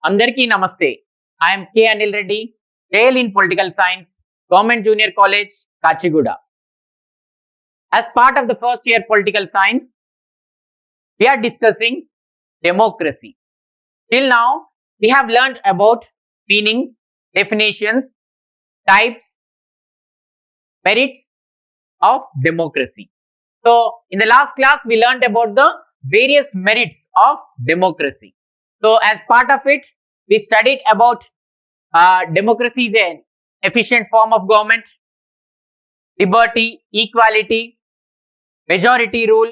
Andarki Namaste. I am K. Anil Reddy, JL in Political Science, Government Junior College, Kachiguda. As part of the first year Political Science, we are discussing democracy. Till now, we have learned about meaning, definitions, types, merits of democracy. So, in the last class, we learned about the various merits of democracy. So, as part of it, we studied about democracy is an efficient form of government, liberty, equality, majority rule,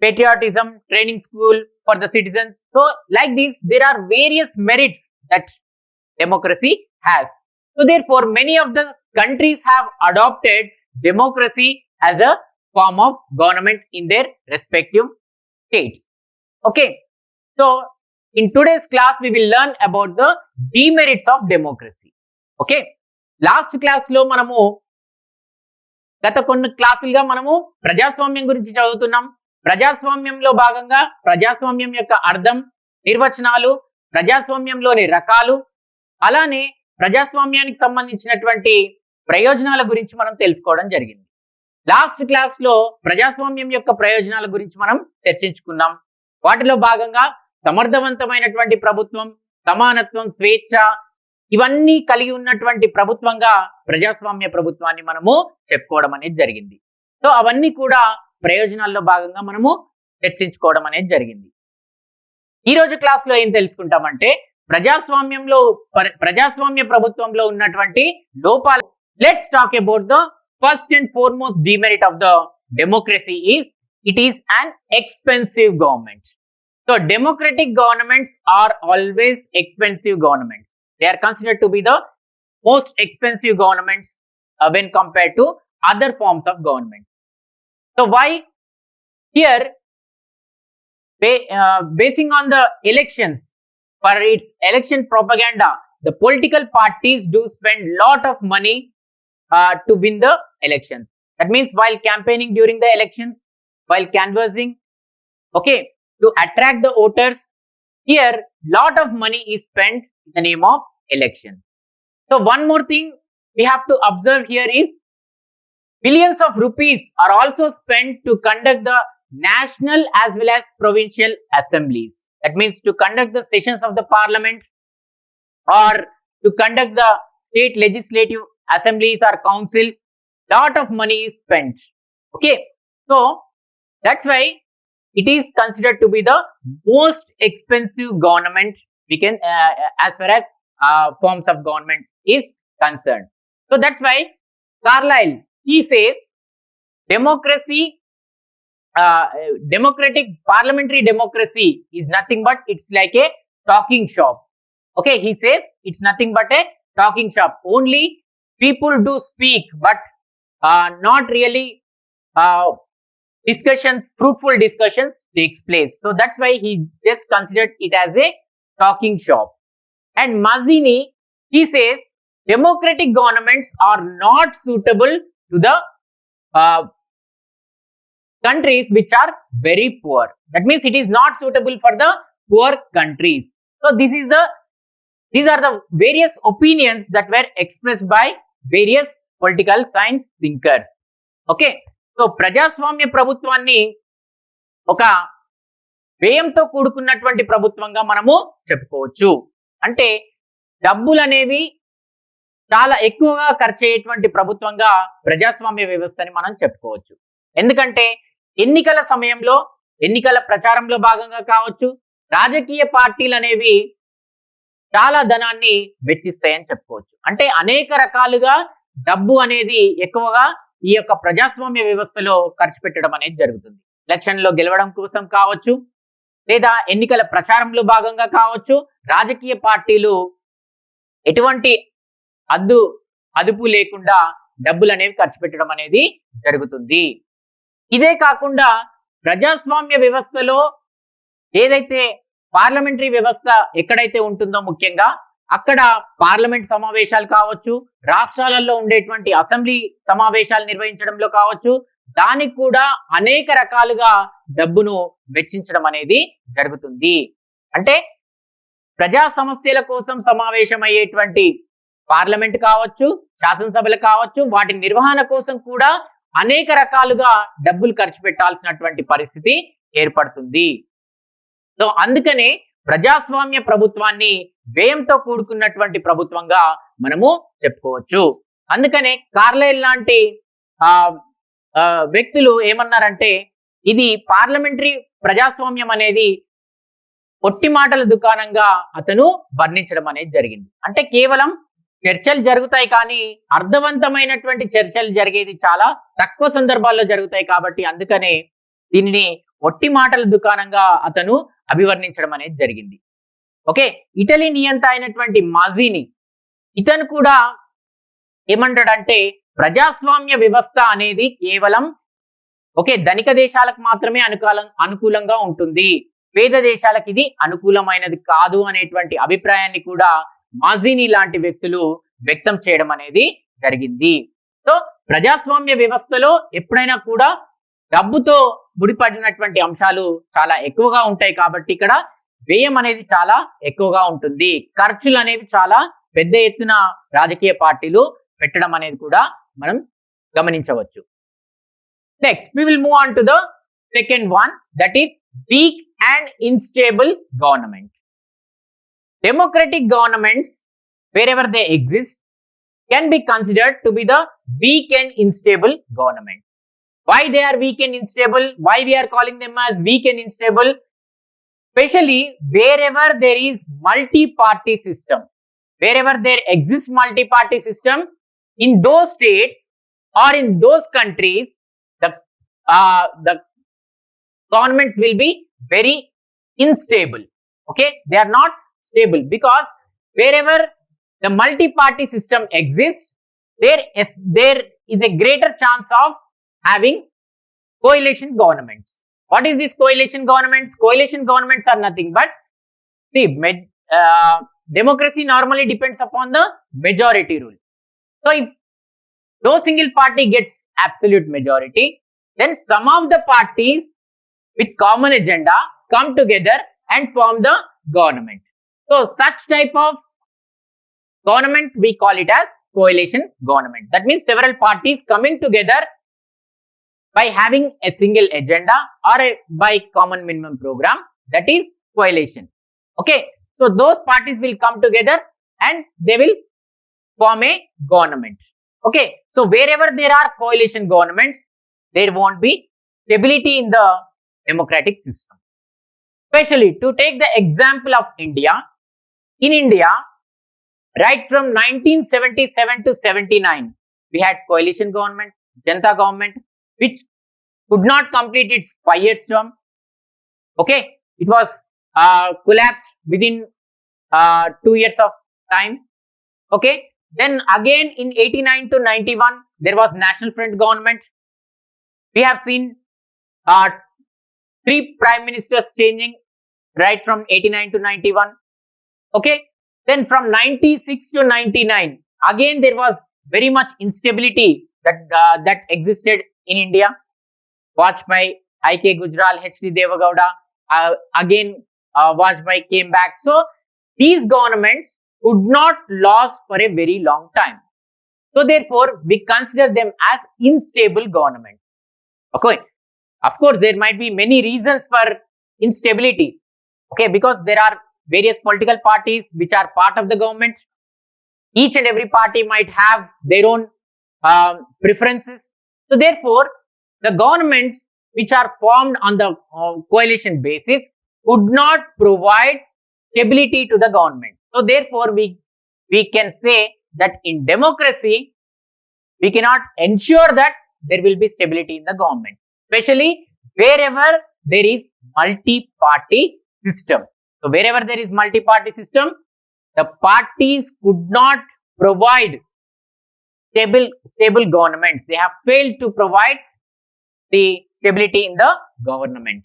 patriotism, training school for the citizens. So, like this, there are various merits that democracy has. So, therefore, many of the countries have adopted democracy as a form of government in their respective states. Okay. So, in today's class, we will learn about the demerits of democracy. Okay. Last class లో మనము గత కొన్ని క్లాసులుగా మనము ప్రజాస్వామ్యం గురించి చదువుతున్నాం. ప్రజాస్వామ్యంలో భాగంగా ప్రజాస్వామ్యం యొక్క అర్థం, నిర్వచనాలు, ప్రజాస్వామ్యంలోని రకాలు, అలానే ప్రజాస్వామ్యానికి సంబంధించినటువంటి ప్రయోజనాల గురించి మనం తెలుసుకోవడం జరిగింది. లాస్ట్ క్లాస్ లో ప్రజాస్వామ్యం యొక్క ప్రయోజనాల గురించి మనం చర్చించుకున్నాం. వాటిలో భాగంగా సమర్థవంతమైనటువంటి ప్రభుత్వం, సమానత్వం, స్వేచ్ఛ ఇవన్నీ కలిగి ఉన్నటువంటి ప్రభుత్వంగా ప్రజాస్వామ్య ప్రభుత్వాన్ని మనము చెప్పుకోవడం అనేది జరిగింది. సో అవన్నీ కూడా ప్రయోజనాల్లో భాగంగా మనము చర్చించుకోవడం అనేది జరిగింది. ఈ రోజు క్లాస్ లో ఏం తెలుసుకుంటామంటే ప్రజాస్వామ్య ప్రభుత్వంలో ఉన్నటువంటి లోపాలు. Let's talk about the first and foremost demerit of the democracy is it is an expensive government. So democratic governments are always expensive governments. They are considered to be the most expensive governments when compared to other forms of government. So why? Here, basing on the elections, for its election propaganda, the political parties do spend lot of money to win the elections. That means while campaigning during the elections, while canvassing, okay, to attract the voters, here lot of money is spent in the name of election. So one more thing we have to observe here is billions of rupees are also spent to conduct the national as well as provincial assemblies. That means to conduct the sessions of the parliament or to conduct the state legislative assemblies or council. Lot of money is spent. Okay, so that's why it is considered to be the most expensive government we can as far as forms of government is concerned. So that's why Carlyle, he says democratic parliamentary democracy is nothing but it's like a talking shop. Okay, he says it's nothing but a talking shop. Only people do speak, but not really fruitful discussions takes place. So that's why he just considered it as a talking shop. And Mazzini, he says democratic governments are not suitable to the countries which are very poor. That means it is not suitable for the poor countries. So these are the various opinions that were expressed by various political science thinkers. Okay. So ప్రజాస్వామ్య ప్రభుత్వాన్ని ఒక వ్యయంతో కూడుకున్నటువంటి ప్రభుత్వంగా మనము చెప్పుకోవచ్చు. అంటే డబ్బులు అనేవి చాలా ఎక్కువగా ఖర్చు అయ్యేటువంటి ప్రభుత్వంగా ప్రజాస్వామ్య వ్యవస్థని మనం చెప్పుకోవచ్చు. ఎందుకంటే ఎన్నికల సమయంలో ఎన్నికల ప్రచారంలో భాగంగా కావచ్చు, రాజకీయ పార్టీలు అనేవి చాలా ధనాన్ని వెచ్చిస్తాయని చెప్పుకోవచ్చు. అంటే అనేక రకాలుగా డబ్బు అనేది ఎక్కువగా ఈ యొక్క ప్రజాస్వామ్య వ్యవస్థలో ఖర్చు పెట్టడం అనేది జరుగుతుంది. ఎలక్షన్ లో గెలవడం కోసం కావచ్చు, లేదా ఎన్నికల ప్రచారంలో భాగంగా కావచ్చు, రాజకీయ పార్టీలు ఎటువంటి అదుపు లేకుండా డబ్బులు అనేవి ఖర్చు పెట్టడం అనేది జరుగుతుంది. ఇదే కాకుండా ప్రజాస్వామ్య వ్యవస్థలో ఏదైతే పార్లమెంటరీ వ్యవస్థ ఎక్కడైతే ఉంటుందో ముఖ్యంగా అక్కడ పార్లమెంట్ సమావేశాలు కావచ్చు, రాష్ట్రాలలో ఉండేటువంటి అసెంబ్లీ సమావేశాలు నిర్వహించడంలో కావచ్చు, దానికి కూడా అనేక రకాలుగా డబ్బును వెచ్చించడం అనేది జరుగుతుంది. అంటే ప్రజా సమస్యల కోసం సమావేశమయ్యేటువంటి పార్లమెంట్ కావచ్చు, శాసనసభలు కావచ్చు, వాటి నిర్వహణ కోసం కూడా అనేక రకాలుగా డబ్బులు ఖర్చు పెట్టాల్సినటువంటి పరిస్థితి ఏర్పడుతుంది. సో అందుకనే ప్రజాస్వామ్య ప్రభుత్వాన్ని వ్యయంతో కూడుకున్నటువంటి ప్రభుత్వంగా మనము చెప్పుకోవచ్చు. అందుకనే కార్లైల్ లాంటి ఆ వ్యక్తులు ఏమన్నారంటే, ఇది పార్లమెంటరీ ప్రజాస్వామ్యం అనేది ఒట్టి మాటల దుకాణంగా అతను వర్ణించడం అనేది జరిగింది. అంటే కేవలం చర్చలు జరుగుతాయి కానీ అర్థవంతమైనటువంటి చర్చలు జరిగేది చాలా తక్కువ సందర్భాల్లో జరుగుతాయి కాబట్టి అందుకనే దీనిని ఒట్టి మాటల దుకాణంగా అతను అభివర్ణించడం అనేది జరిగింది. ఓకే, ఇటలీ నియంత అయినటువంటి మాజిని ఇతను కూడా ఏమంటాడంటే ప్రజాస్వామ్య వ్యవస్థ అనేది కేవలం ధనిక దేశాలకు మాత్రమే అనుకూలంగా ఉంటుంది, పేద దేశాలకు ఇది అనుకూలమైనది కాదు అనేటువంటి అభిప్రాయాన్ని కూడా మాజిని లాంటి వ్యక్తులు వ్యక్తం చేయడం అనేది జరిగింది. సో ప్రజాస్వామ్య వ్యవస్థలో ఎప్పుడైనా కూడా డబ్బుతో ముడిపడినటువంటి అంశాలు చాలా ఎక్కువగా ఉంటాయి కాబట్టి ఇక్కడ వ్యయం అనేది చాలా ఎక్కువగా ఉంటుంది. ఖర్చులు అనేవి చాలా పెద్ద ఎత్తున రాజకీయ పార్టీలు పెట్టడం అనేది కూడా మనం గమనించవచ్చు. Next we will move on to the second one, that is weak and unstable government. Democratic governments, wherever they exist, can be considered to be the weak and unstable government. Why they are weak and unstable? Why we are calling them as weak and unstable? Especially wherever there is multi-party system, wherever there exists multi-party system, in those states or in those countries, the governments will be very unstable. Okay, they are not stable because wherever the multi-party system exists, there is a greater chance of having coalition governments. What is this coalition governments? Coalition governments are nothing but, see, democracy normally depends upon the majority rule. So if no single party gets absolute majority, then some of the parties with common agenda come together and form the government. So such type of government we call it as coalition government. That means several parties coming together by having a single agenda or by common minimum program, that is coalition. Okay, so those parties will come together and they will form a government. Okay, so wherever there are coalition governments, there won't be stability in the democratic system. Especially to take the example of India, in India, right from 1977 to 79, we had coalition government, Janata government, which could not complete its 5 years term. Okay, it was collapsed within 2 years of time. Okay, then again in 89 to 91, there was National Front government. We have seen 3 prime ministers changing right from 89 to 91. Okay, then from 96 to 99, again there was very much instability that existed in India. Vajpayee, I.K. Gujral, H.D. Devagowda, again Vajpayee came back. So these governments could not last for a very long time. So therefore, we consider them as unstable government. Okay, of course, there might be many reasons for instability. Okay, because there are various political parties which are part of the government. Each and every party might have their own preferences. So therefore, the governments which are formed on the coalition basis could not provide stability to the government. So therefore, we can say that in democracy, we cannot ensure that there will be stability in the government, especially wherever there is multi-party system. So wherever there is multi-party system, the parties could not provide stable governments. They have failed to provide the stability in the government.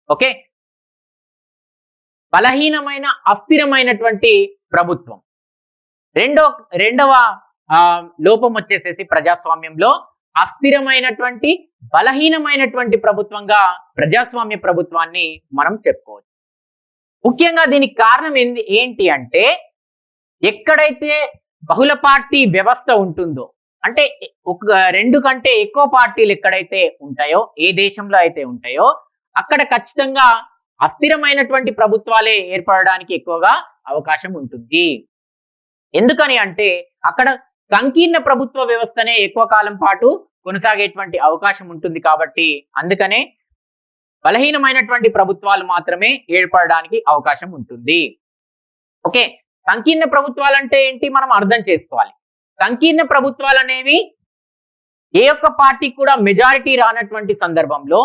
Okay, బలహీనమైన అస్థిరమైనటువంటి ప్రభుత్వం. రెండవ లోపం వచ్చేసేసి ప్రజాస్వామ్యంలో అస్థిరమైనటువంటి బలహీనమైనటువంటి ప్రభుత్వంగా ప్రజాస్వామ్య ప్రభుత్వాన్ని మనం చెప్పుకోవచ్చు. ముఖ్యంగా దీనికి కారణం ఏంటి అంటే ఎక్కడైతే బహుళ పార్టీ వ్యవస్థ ఉంటుందో, అంటే ఒక 2 కంటే ఎక్కువ పార్టీలు ఎక్కడైతే ఉంటాయో, ఏ దేశంలో అయితే ఉంటాయో అక్కడ ఖచ్చితంగా అస్థిరమైనటువంటి ప్రభుత్వాలే ఏర్పడడానికి ఎక్కువగా అవకాశం ఉంటుంది. ఎందుకని అంటే అక్కడ సంకీర్ణ ప్రభుత్వ వ్యవస్థనే ఎక్కువ కాలం పాటు కొనసాగేటువంటి అవకాశం ఉంటుంది కాబట్టి అందుకనే బలహీనమైనటువంటి ప్రభుత్వాలు మాత్రమే ఏర్పడడానికి అవకాశం ఉంటుంది. ఓకే, సంకీర్ణ ప్రభుత్వాలు అంటే ఏంటి మనం అర్థం చేసుకోవాలి. సంకీర్ణ ప్రభుత్వాలు అనేవి ఏ ఒక్క పార్టీ కూడా మెజారిటీ రానటువంటి సందర్భంలో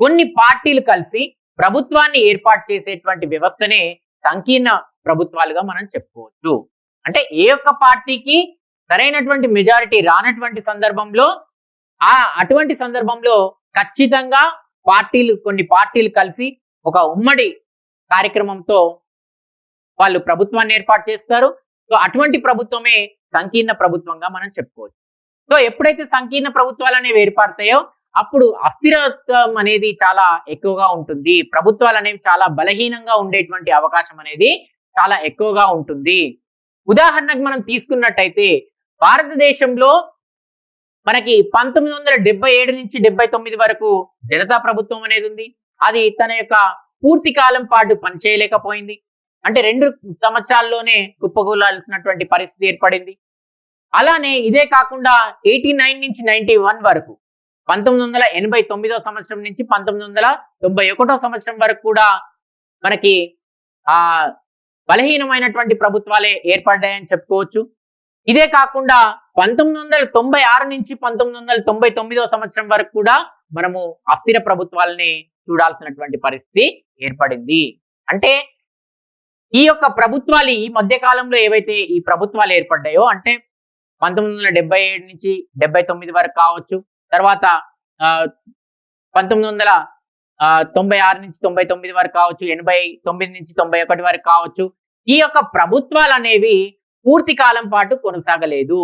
కొన్ని పార్టీలు కలిసి ప్రభుత్వాన్ని ఏర్పాటు చేసేటువంటి వ్యవస్థనే సంకీర్ణ ప్రభుత్వాలుగా మనం చెప్పుకోవచ్చు. అంటే ఏ ఒక్క పార్టీకి సరైనటువంటి మెజారిటీ రానటువంటి సందర్భంలో అటువంటి సందర్భంలో ఖచ్చితంగా కొన్ని పార్టీలు కలిసి ఒక ఉమ్మడి కార్యక్రమంతో వాళ్ళు ప్రభుత్వాన్ని ఏర్పాటు చేస్తారు. సో అటువంటి ప్రభుత్వమే సంకీర్ణ ప్రభుత్వంగా మనం చెప్పుకోవచ్చు. సో ఎప్పుడైతే సంకీర్ణ ప్రభుత్వాలు అనేవి ఏర్పడతాయో అప్పుడు అస్థిరత్వం అనేది చాలా ఎక్కువగా ఉంటుంది. ప్రభుత్వాలు అనేవి చాలా బలహీనంగా ఉండేటువంటి అవకాశం అనేది చాలా ఎక్కువగా ఉంటుంది. ఉదాహరణకు మనం తీసుకున్నట్టయితే భారతదేశంలో మనకి 1977 నుంచి 79 వరకు జనతా ప్రభుత్వం అనేది ఉంది. అది తన యొక్క పూర్తి కాలం పాటు పనిచేయలేకపోయింది. అంటే 2 సంవత్సరాల్లోనే కుప్పకూలాల్సినటువంటి పరిస్థితి ఏర్పడింది. అలానే ఇదే కాకుండా 89 నుంచి 91 వరకు 1989 సంవత్సరం నుంచి 1991 సంవత్సరం వరకు కూడా మనకి ఆ బలహీనమైనటువంటి ప్రభుత్వాలే ఏర్పడ్డాయని చెప్పుకోవచ్చు. ఇదే కాకుండా 1996 నుంచి 1999 సంవత్సరం వరకు కూడా మనము అస్థిర ప్రభుత్వాలని చూడాల్సినటువంటి పరిస్థితి ఏర్పడింది. అంటే ఈ యొక్క ప్రభుత్వాలు ఈ మధ్య కాలంలో ఏవైతే ఈ ప్రభుత్వాలు ఏర్పడ్డాయో అంటే 1977 నుంచి 79 వరకు కావచ్చు, తర్వాత 1996 నుంచి 99 వరకు కావచ్చు, 89 నుంచి 91 వరకు కావచ్చు. ఈ యొక్క ప్రభుత్వాలు అనేవి పూర్తి కాలం పాటు కొనసాగలేదు.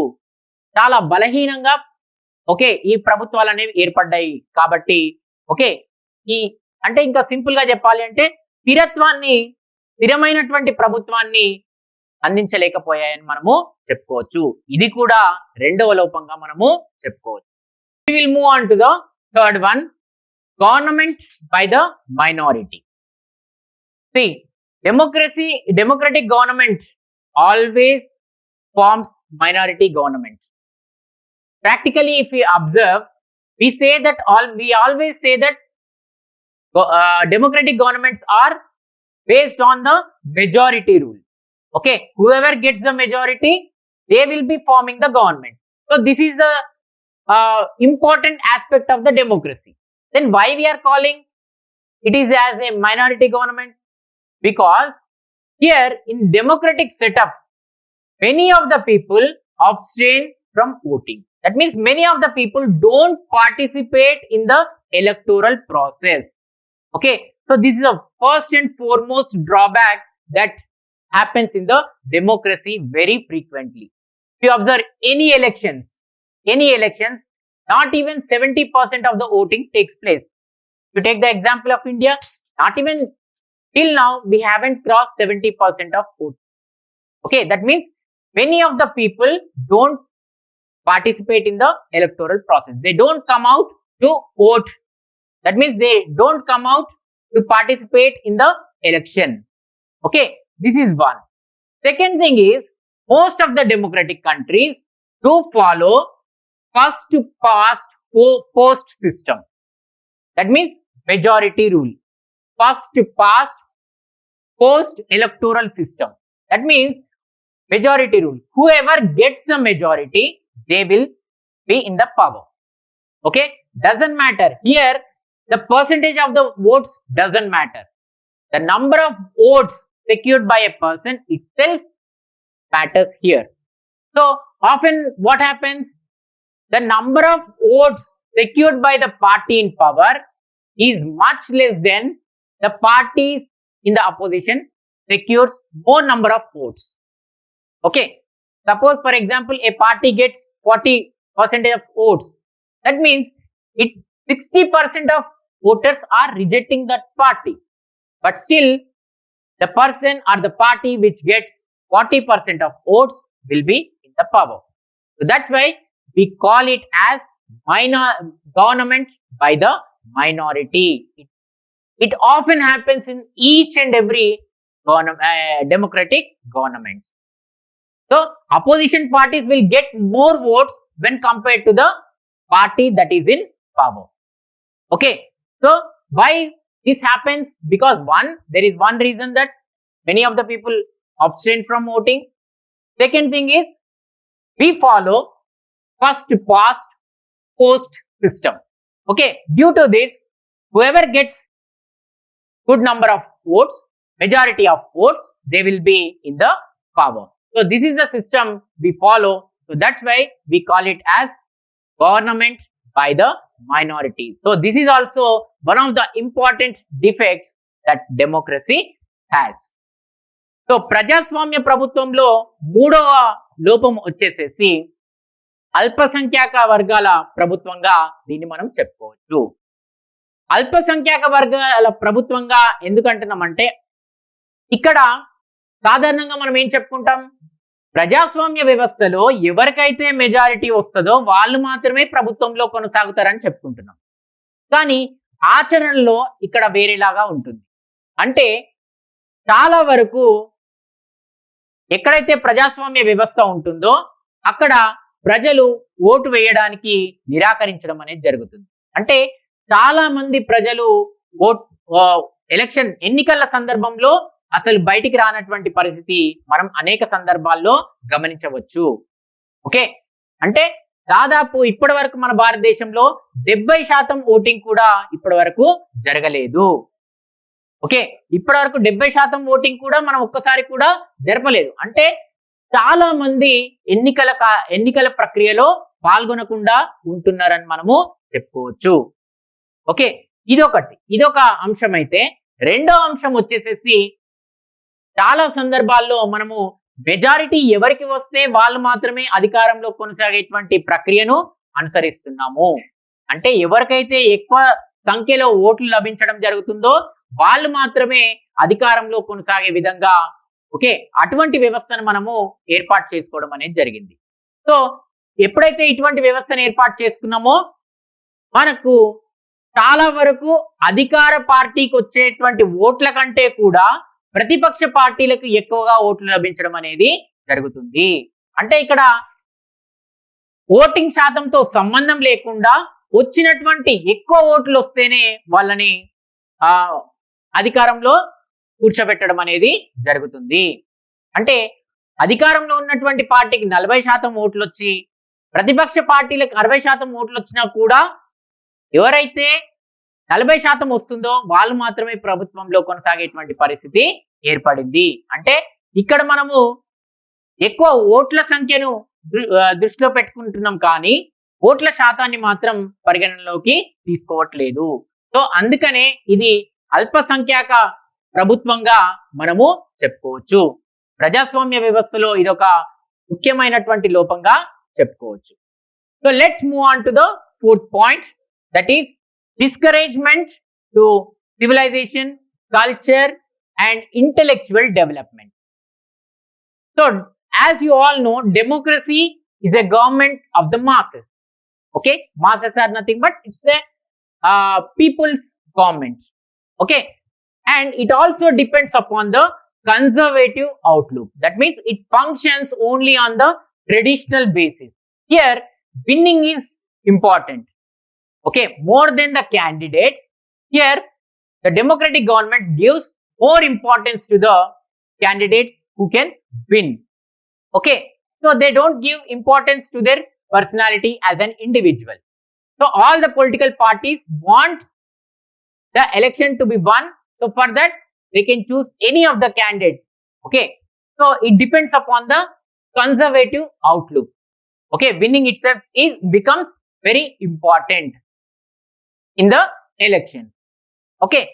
చాలా బలహీనంగా ఈ ప్రభుత్వాలు అనేవి ఏర్పడ్డాయి కాబట్టి అంటే ఇంకా సింపుల్ గా చెప్పాలి అంటే స్థిరమైనటువంటి ప్రభుత్వాన్ని అందించలేకపోయాయని మనము చెప్పుకోవచ్చు. ఇది కూడా రెండవ లోపంగా మనము చెప్పుకోవచ్చు. We will move on to the third one, government by the minority. See, democratic government always forms minority government. Practically, if we observe, we always say that democratic governments are based on the majority rule. Okay, whoever gets the majority, they will be forming the government. So this is the important aspect of the democracy. Then why we are calling it is as a minority government? Because here in democratic setup, many of the people abstain from voting. That means many of the people don't participate in the electoral process. Okay, so this is the first and foremost drawback that happens in the democracy very frequently. If you observe any elections, not even 70% of the voting takes place. If you take the example of India, not even till now we haven't crossed 70% of vote. Okay, that means many of the people don't participate in the electoral process. They don't come out to vote. That means they don't come out to participate in the election. Okay, this is one. Second thing is, most of the democratic countries do follow first past post system. That means majority rule. First past post electoral system. That means majority rule. Whoever gets the majority, they will be in the power. Okay, doesn't matter. Here, the percentage of the votes doesn't matter. The number of votes secured by a person itself matters here. So often what happens? The number of votes secured by the party in power is much less than the parties in the opposition secures more number of votes. Okay, suppose for example a party gets 40% of votes. That means 60% of voters are rejecting that party, but still the person or the party which gets 40% of votes will be in the power. So that's why we call it as government by the minority. It often happens in each and every democratic governments. So opposition parties will get more votes when compared to the party that is in power. Okay, so why this happens? Because there is one reason that many of the people abstain from voting. Second thing is, we follow first past post system. Okay, due to this, whoever gets good number of votes, majority of votes, they will be in the power. So this is the system we follow. So that's why we call it as government by the minority. So this is also one of the important defects that democracy has. So ప్రజాస్వామ్య ప్రభుత్వంలో మూడవ లోపం వచ్చేసేసి అల్పసంఖ్యాక వర్గాల ప్రభుత్వంగా దీన్ని మనం చెప్పుకోవచ్చు. అల్పసంఖ్యాక వర్గాల ప్రభుత్వంగా ఎందుకంటున్నామంటే, ఇక్కడ సాధారణంగా మనం ఏం చెప్పుకుంటాం, ప్రజాస్వామ్య వ్యవస్థలో ఎవరికైతే మెజారిటీ వస్తుందో వాళ్ళు మాత్రమే ప్రభుత్వంలో కొనసాగుతారని చెప్పుకుంటున్నాం. కానీ ఆచరణలో ఇక్కడ వేరేలాగా ఉంటుంది. అంటే చాలా వరకు ఎక్కడైతే ప్రజాస్వామ్య వ్యవస్థ ఉంటుందో అక్కడ ప్రజలు ఓటు వేయడానికి నిరాకరించడం అనేది జరుగుతుంది. అంటే చాలా మంది ప్రజలు ఎలక్షన్ ఎన్నికల సందర్భంలో అసలు బయటికి రానటువంటి పరిస్థితి మనం అనేక సందర్భాల్లో గమనించవచ్చు. ఓకే, అంటే దాదాపు ఇప్పటి వరకు మన భారతదేశంలో 70% ఓటింగ్ కూడా ఇప్పటి వరకు జరగలేదు. ఓకే, ఇప్పటి వరకు 70% ఓటింగ్ కూడా మనం ఒక్కసారి కూడా జరపలేదు. అంటే చాలా మంది ఎన్నికల ప్రక్రియలో పాల్గొనకుండా ఉంటున్నారని మనము చెప్పుకోవచ్చు. ఓకే, ఇదొక అంశం. అయితే రెండో అంశం వచ్చేసేసి, చాలా సందర్భాల్లో మనము మెజారిటీ ఎవరికి వస్తే వాళ్ళు మాత్రమే అధికారంలో కొనసాగేటువంటి ప్రక్రియను అనుసరిస్తున్నాము. అంటే ఎవరికైతే ఎక్కువ సంఖ్యలో ఓట్లు లభించడం జరుగుతుందో వాళ్ళు మాత్రమే అధికారంలో కొనసాగే విధంగా, ఓకే, అటువంటి వ్యవస్థను మనము ఏర్పాటు చేసుకోవడం అనేది జరిగింది. సో ఎప్పుడైతే ఇటువంటి వ్యవస్థను ఏర్పాటు చేసుకున్నామో మనకు చాలా వరకు అధికార పార్టీకి వచ్చేటువంటి ఓట్ల కంటే కూడా ప్రతిపక్ష పార్టీలకు ఎక్కువగా ఓట్లు లభించడం అనేది జరుగుతుంది. అంటే ఇక్కడ ఓటింగ్ శాతంతో సంబంధం లేకుండా వచ్చినటువంటి ఎక్కువ ఓట్లు వస్తేనే వాళ్ళని అధికారంలో కూర్చోబెట్టడం అనేది జరుగుతుంది. అంటే అధికారంలో ఉన్నటువంటి పార్టీకి 40% ఓట్లు వచ్చి ప్రతిపక్ష పార్టీలకు 60% ఓట్లు వచ్చినా కూడా ఎవరైతే 40% వస్తుందో వాళ్ళు మాత్రమే ప్రభుత్వంలో కొనసాగేటువంటి పరిస్థితి ఏర్పడింది. అంటే ఇక్కడ మనము ఎక్కువ ఓట్ల సంఖ్యను దృష్టిలో పెట్టుకుంటున్నాం, కానీ ఓట్ల శాతాన్ని మాత్రం పరిగణనలోకి తీసుకోవట్లేదు. సో అందుకనే ఇది అల్పసంఖ్యాక ప్రభుత్వంగా మనము చెప్పుకోవచ్చు. ప్రజాస్వామ్య వ్యవస్థలో ఇదొక ముఖ్యమైనటువంటి లోపంగా చెప్పుకోవచ్చు. So let's move on to the fourth point, that is discouragement to civilization, culture and intellectual development. So as you all know, democracy is a government of the masses. Okay, masses are nothing but it's a people's government. Okay, and it also depends upon the conservative outlook. That means it functions only on the traditional basis. Here winning is important. Okay, more than the candidate. Here the democratic government gives more importance to the candidates who can win. Okay, so they don't give importance to their personality as an individual. So all the political parties want the election to be won, so for that they can choose any of the candidates. Okay, so it depends upon the conservative outlook. Okay, winning itself becomes very important in the election. Okay,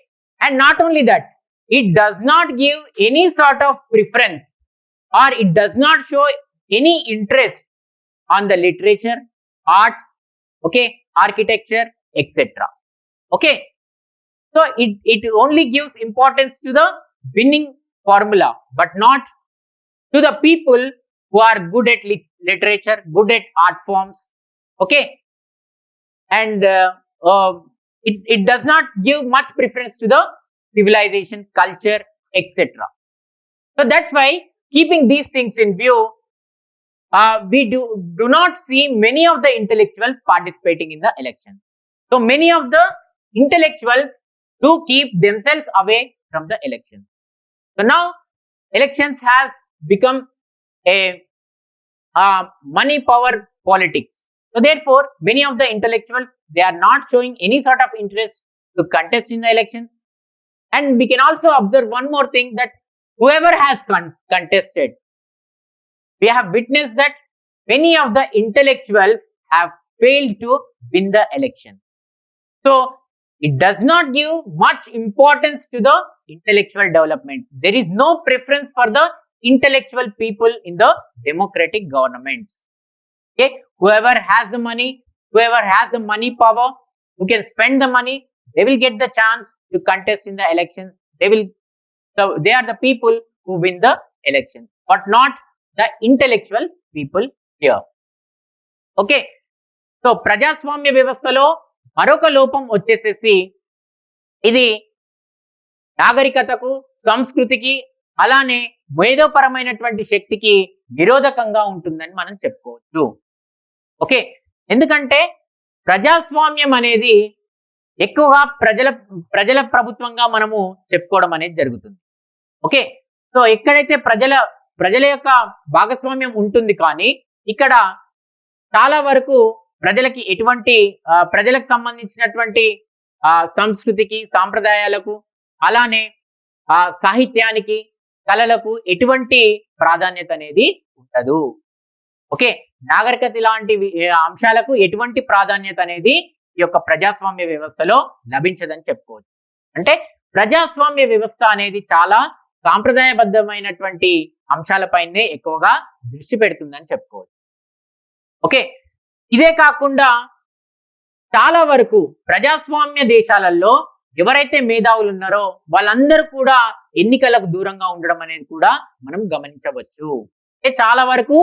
and not only that, it does not give any sort of preference or it does not show any interest on the literature, arts, okay, architecture, etc. Okay, so it only gives importance to the winning formula, but not to the people who are good at literature, good at art forms. Okay, and it does not give much preference to the civilization, culture, etc. So that's why, keeping these things in view, we do not see many of the intellectuals participating in the election. So many of the intellectuals do keep themselves away from the election. So now elections have become a money power politics. So therefore, many of the intellectuals, they are not showing any sort of interest to contest in the election. And we can also observe one more thing, that whoever has contested, we have witnessed that many of the intellectuals have failed to win the election. So it does not give much importance to the intellectual development. There is no preference for the intellectual people in the democratic governments. Okay, whoever has the money, whoever has the money power, who can spend the money, they will get the chance to contest in the elections. So they are the people who win the election, but not the intellectual people here. Okay, so ప్రజాస్వామ్య వ్యవస్థలో మరొక లోపం వచ్చేసేసి, ఇది నాగరికతకు, సంస్కృతికి, అలానే మేధోపరమైనటువంటి శక్తికి విరోధకంగా ఉంటుందని మనం చెప్పుకోవచ్చు. ఓకే, ఎందుకంటే ప్రజాస్వామ్యం అనేది ఎక్కువగా ప్రజల ప్రభుత్వంగా మనము చెప్పుకోవడం అనేది జరుగుతుంది. ఓకే, సో ఎక్కడైతే ప్రజల యొక్క భాగస్వామ్యం ఉంటుంది, కానీ ఇక్కడ చాలా వరకు ప్రజలకి ఎటువంటి ప్రజలకు సంబంధించినటువంటి సంస్కృతికి, సాంప్రదాయాలకు, అలానే సాహిత్యానికి, కళలకు ఎటువంటి ప్రాధాన్యత అనేది ఉండదు. ఓకే, నాగరికత లాంటి అంశాలకు ఎటువంటి ప్రాధాన్యత అనేది ఈ యొక్క ప్రజాస్వామ్య వ్యవస్థలో లభించదని చెప్పుకోవచ్చు. అంటే ప్రజాస్వామ్య వ్యవస్థ అనేది చాలా సాంప్రదాయబద్ధమైనటువంటి అంశాలపైనే ఎక్కువగా దృష్టి పెడుతుందని చెప్పుకోవచ్చు. ఓకే, ఇదే కాకుండా చాలా వరకు ప్రజాస్వామ్య దేశాలలో ఎవరైతే మేధావులు ఉన్నారో వాళ్ళందరూ కూడా ఎన్నికలకు దూరంగా ఉండడం అనేది కూడా మనం గమనించవచ్చు. అంటే చాలా వరకు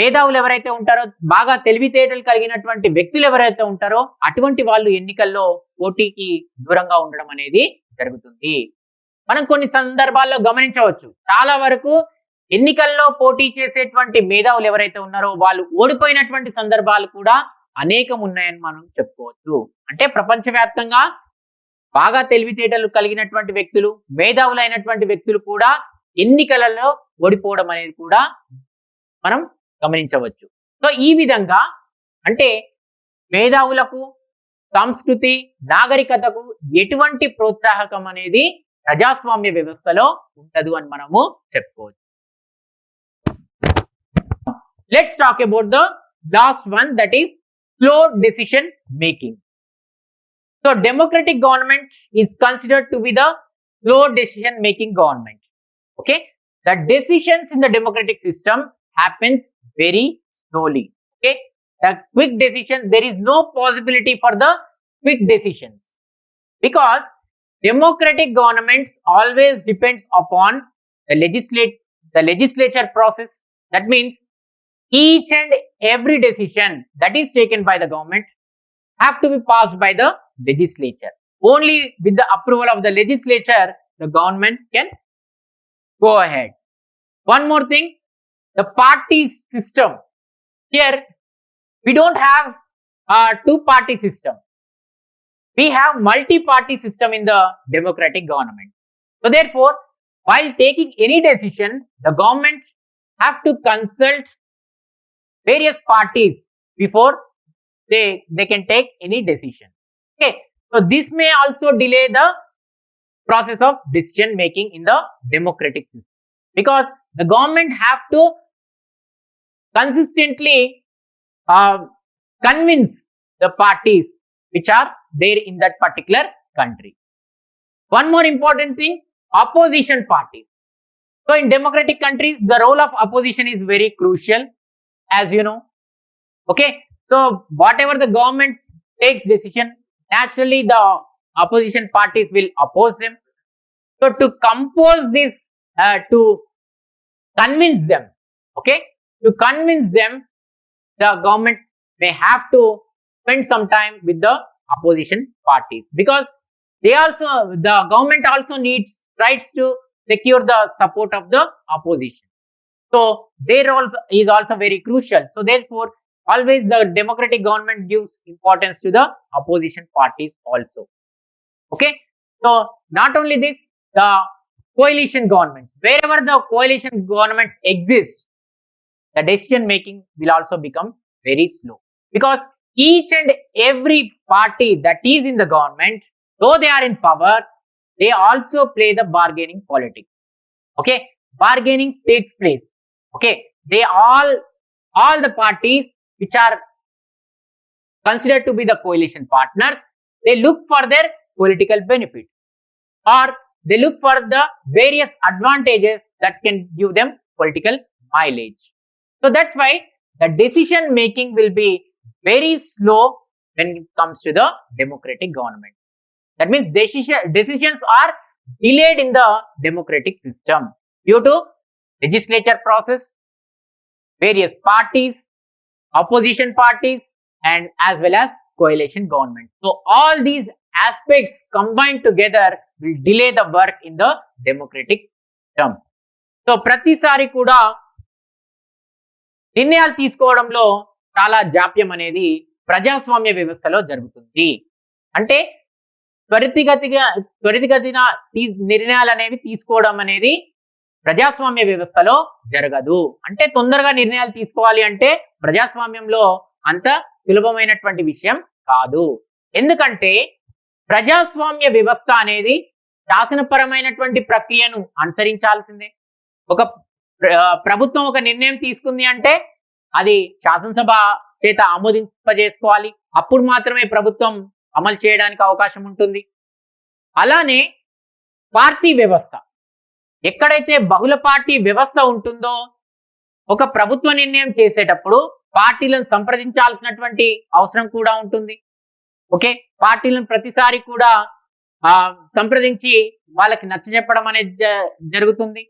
మేధావులు ఎవరైతే ఉంటారో, బాగా తెలివితేటలు కలిగినటువంటి వ్యక్తులు ఎవరైతే ఉంటారో, అటువంటి వాళ్ళు ఎన్నికల్లో పోటీకి దూరంగా ఉండడం అనేది జరుగుతుంది. మనం కొన్ని సందర్భాల్లో గమనించవచ్చు, చాలా వరకు ఎన్నికల్లో పోటీ చేసేటువంటి మేధావులు ఎవరైతే ఉన్నారో వాళ్ళు ఓడిపోయినటువంటి సందర్భాలు కూడా అనేకం ఉన్నాయని మనం చెప్పుకోవచ్చు. అంటే ప్రపంచవ్యాప్తంగా బాగా తెలివితేటలు కలిగినటువంటి వ్యక్తులు, మేధావులైనటువంటి వ్యక్తులు కూడా ఎన్నికలలో ఓడిపోవడం అనేది కూడా మనం గమనించవచ్చు. సో ఈ విధంగా అంటే మేధావులకు, సంస్కృతి, నాగరికతకు ఎటువంటి ప్రోత్సాహకం అనేది ప్రజాస్వామ్య వ్యవస్థలో ఉండదు అని మనము చెప్పుకోవచ్చు. Let's talk about the last one, that is slow decision making. So democratic government is considered to be the slow decision making government. Okay, the decisions in the democratic system happens very slowly. Okay, the quick decision, there is no possibility for the quick decisions, because democratic governments always depends upon the legislature process. That means each and every decision that is taken by the government have to be passed by the legislature. Only with the approval of the legislature, the government can go ahead. One more thing, the party system. Here, we don't have a two-party system. We have multi-party system in the democratic government. So therefore, while taking any decision, the government have to consult various parties before they can take any decision. Okay, so this may also delay the process of decision making in the democratic system, because the government have to consistently convince the parties which are there in that particular country. One more important thing, opposition parties. So in democratic countries, the role of opposition is very crucial, as you know. Okay, so whatever the government takes decision, naturally the opposition parties will oppose them. So to compose this to convince them. Okay, to convince them, the government may have to spend some time with the opposition parties, because the government also tries to secure the support of the opposition. So their role is also very crucial. So therefore, always the democratic government gives importance to the opposition parties also. Okay, so not only this, the coalition government, wherever the coalition government exists, the decision making will also become very slow, because each and every party that is in the government, though they are in power, they also play the bargaining politics. Okay, bargaining takes place. Okay, they all the parties which are considered to be the coalition partners, they look for their political benefit, or they look for the various advantages that can give them political mileage. So that's why the decision making will be very slow when it comes to the democratic government. That means decisions are delayed in the democratic system due to legislature process, various parties, opposition parties, and as well as coalition government. So all these aspects combined together will delay the work in the democratic system. So ప్రతిసారి కూడా నిర్ణయాలు తీసుకోవడంలో చాలా జాప్యం అనేది ప్రజాస్వామ్య వ్యవస్థలో జరుగుతుంది. అంటే త్వరితగతిన నిర్ణయాలు అనేవి తీసుకోవడం అనేది ప్రజాస్వామ్య వ్యవస్థలో జరగదు. అంటే తొందరగా నిర్ణయాలు తీసుకోవాలి అంటే ప్రజాస్వామ్యంలో అంత సులభమైనటువంటి విషయం కాదు. ఎందుకంటే ప్రజాస్వామ్య వ్యవస్థ అనేది శాసనపరమైనటువంటి ప్రక్రియను అనుసరించాల్సిందే. ఒక ప్రభుత్వం ఒక నిర్ణయం తీసుకుంది అంటే అది శాసనసభ చేత ఆమోదింపజేసుకోవాలి. అప్పుడు మాత్రమే ప్రభుత్వం అమలు చేయడానికి అవకాశం ఉంటుంది. అలానే పార్టీ వ్యవస్థ, ఎక్కడైతే బహుళ పార్టీ వ్యవస్థ ఉంటుందో, ఒక ప్రభుత్వ నిర్ణయం చేసేటప్పుడు పార్టీలను సంప్రదించాల్సినటువంటి అవసరం కూడా ఉంటుంది. ఓకే, పార్టీలను ప్రతిసారి కూడా సంప్రదించి వాళ్ళకి నచ్చజెప్పడం అనేది జరుగుతుంది.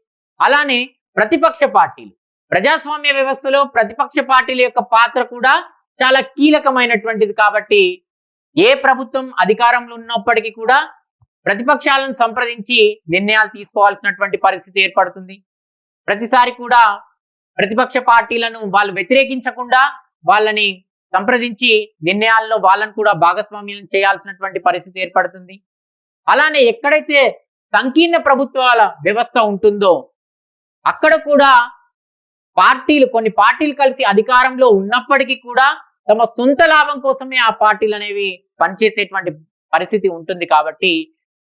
అలానే ప్రతిపక్ష పార్టీలు, ప్రజాస్వామ్య వ్యవస్థలో ప్రతిపక్ష పార్టీల యొక్క పాత్ర కూడా చాలా కీలకమైనటువంటిది. కాబట్టి ఏ ప్రభుత్వం అధికారంలో ఉన్నప్పటికీ కూడా ప్రతిపక్షాలను సంప్రదించి నిర్ణయాలు తీసుకోవాల్సినటువంటి పరిస్థితి ఏర్పడుతుంది. ప్రతిసారి కూడా ప్రతిపక్ష పార్టీలను వాళ్ళు వ్యతిరేకించకుండా వాళ్ళని సంప్రదించి నిర్ణయాల్లో వాళ్ళను కూడా భాగస్వామ్యం చేయాల్సినటువంటి పరిస్థితి ఏర్పడుతుంది. అలానే ఎక్కడైతే సంకీర్ణ ప్రభుత్వాల వ్యవస్థ ఉంటుందో అక్కడ కూడా కొన్ని పార్టీలు కలిసి అధికారంలో ఉన్నప్పటికీ కూడా తమ సొంత లాభం కోసమే ఆ పార్టీలు అనేవి పనిచేసేటువంటి పరిస్థితి ఉంటుంది. కాబట్టి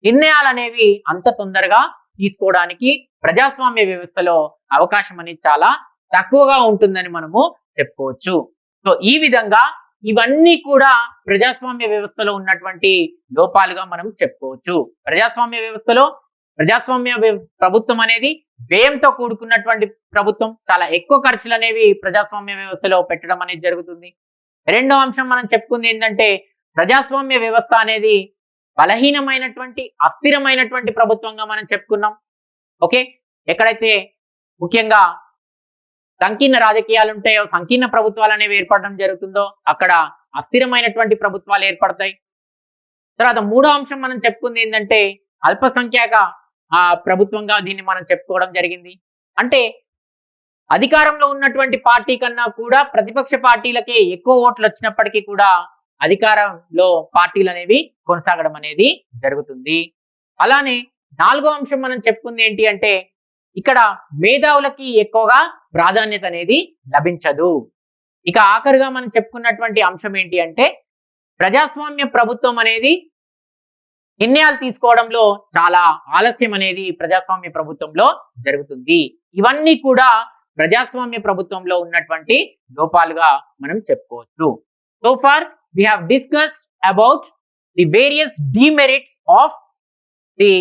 నిర్ణయాలు అనేవి అంత తొందరగా తీసుకోవడానికి ప్రజాస్వామ్య వ్యవస్థలో అవకాశం అనేది చాలా తక్కువగా ఉంటుందని మనము చెప్పుకోవచ్చు. సో ఈ విధంగా ఇవన్నీ కూడా ప్రజాస్వామ్య వ్యవస్థలో ఉన్నటువంటి లోపాలుగా మనం చెప్పుకోవచ్చు. ప్రజాస్వామ్య వ్యవస్థలో ప్రభుత్వం అనేది వ్యయంతో కూడుకున్నటువంటి ప్రభుత్వం. చాలా ఎక్కువ ఖర్చులు అనేవి ప్రజాస్వామ్య వ్యవస్థలో పెట్టడం అనేది జరుగుతుంది. రెండో అంశం మనం చెప్పుకుంది ఏంటంటే ప్రజాస్వామ్య వ్యవస్థ అనేది బలహీనమైనటువంటి అస్థిరమైనటువంటి ప్రభుత్వంగా మనం చెప్పుకున్నాం. ఓకే, ఎక్కడైతే ముఖ్యంగా సంకీర్ణ రాజకీయాలు ఉంటాయో, సంకీర్ణ ప్రభుత్వాలు అనేవి ఏర్పడడం జరుగుతుందో అక్కడ అస్థిరమైనటువంటి ప్రభుత్వాలు ఏర్పడతాయి. తర్వాత మూడో అంశం మనం చెప్పుకుంది ఏంటంటే అల్పసంఖ్యాక ప్రభుత్వంగా దీన్ని మనం చెప్పుకోవడం జరిగింది. అంటే అధికారంలో ఉన్నటువంటి పార్టీ కన్నా కూడా ప్రతిపక్ష పార్టీలకే ఎక్కువ ఓట్లు వచ్చినప్పటికీ కూడా అధికారంలో పార్టీలు అనేవి కొనసాగడం అనేది జరుగుతుంది. అలానే నాలుగో అంశం మనం చెప్పుకుంది ఏంటి అంటే ఇక్కడ మేధావులకి ఎక్కువగా ప్రాధాన్యత అనేది లభించదు. ఇక ఆఖరిగా మనం చెప్పుకున్నటువంటి అంశం ఏంటి అంటే ప్రజాస్వామ్య ప్రభుత్వం అనేది నిర్ణయాలు తీసుకోవడంలో చాలా ఆలస్యం అనేది ప్రజాస్వామ్య ప్రభుత్వంలో జరుగుతుంది. ఇవన్నీ కూడా ప్రజాస్వామ్య ప్రభుత్వంలో ఉన్నటువంటి లోపాలుగా మనం చెప్పుకోవచ్చు. So far we have discussed about the various demerits of the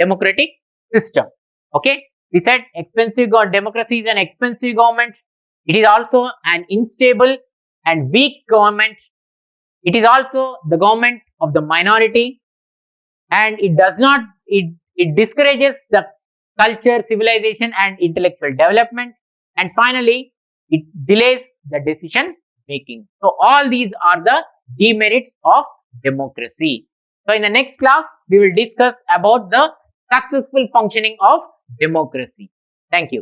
democratic system. Okay, we said democracy is an expensive government. It is also an unstable and weak government. It is also the government of the minority, and it discourages the culture, civilization, and intellectual development. And finally, it delays the decision making. So all these are the demerits of democracy. So in the next class, we will discuss about the successful functioning of democracy. Thank you.